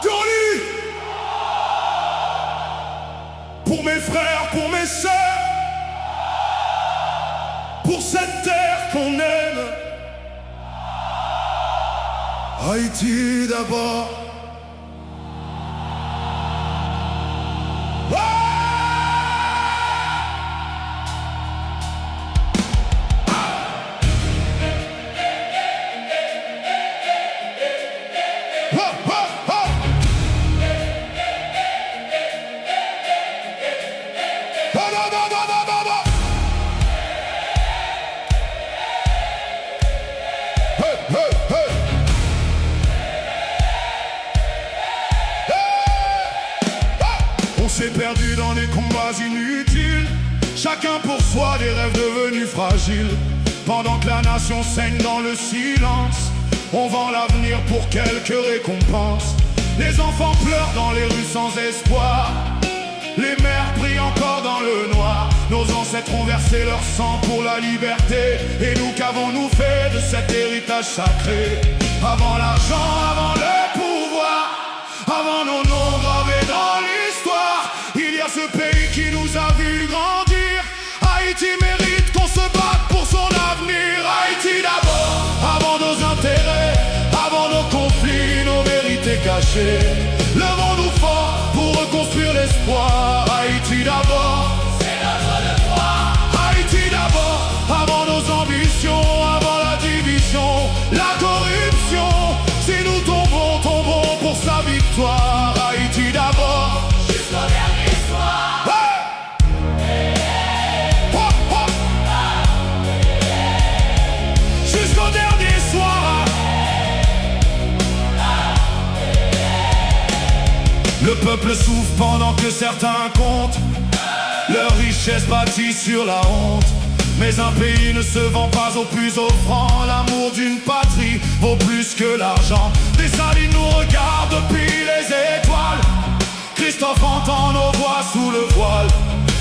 Dolly! Pour mes frères, pour mes sœurs, pour cette terre qu'on aime. Haïti d'abord. On s'est perdu dans des combats inutiles, chacun pour soi, des rêves devenus fragiles. Pendant que la nation saigne dans le silence, on vend l'avenir pour quelques récompenses. Les enfants pleurent dans les rues sans espoir, les mères prient encore dans le noir. Nos ancêtres ont versé leur sang pour la liberté, et nous qu'avons-nous fait de cet héritage sacré? Avant l'argent, avant le pouvoir, avant nos noms gravés dans l'histoire, il y a ce pays qui nous a vu grandir. Haïti mérite qu'on se batte pour son avenir. Haïti d'abord, avant nos intérêts, avant nos conflits, nos vérités cachées. Levons-nous fort pour reconstruire l'espoir. Haïti d'abord, c'est notre devoir. Haïti d'abord, avant nos ambitions, avant la division, la corruption. Si nous tombons, tombons pour sa victoire. Haïti d'abord, jusqu'au dernier soir. Jusqu'au dernier soir. Le peuple souffre pendant que certains comptent leur richesse bâtie sur la honte. Mais un pays ne se vend pas au plus offrant. L'amour d'une patrie vaut plus que l'argent. Des salines nous regardent depuis les étoiles. Christophe entend nos voix sous le voile.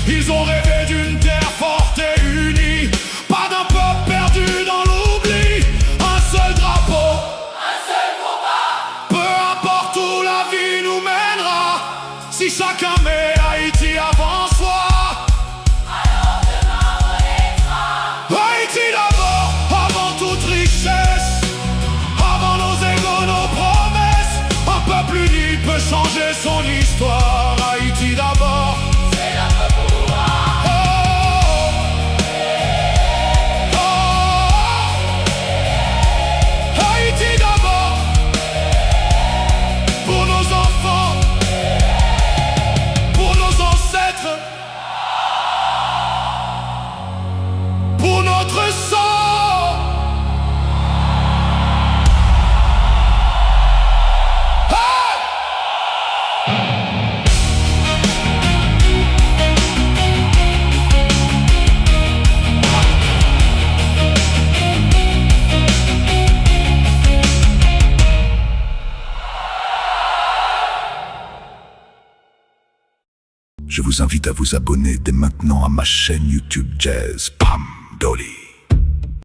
Ils ont rêvé d'une terre forte et unie, pas d'un peuple perdu dans l'oubli. Un seul drapeau, un seul combat. Peu importe où la vie nous mènera, si chacun met Haïti avant soi, alors demain renaîtra. Haïti d'abord, avant toute richesse, avant nos égos, nos promesses. Un peuple uni peut changer son histoire. Haïti d'abord, c'est notre pouvoir. Haïti d'abord, pour nos enfants, pour nos ancêtres, pour notre sang. Je vous invite à vous abonner dès maintenant à ma chaîne YouTube Jazz Pam Dolly.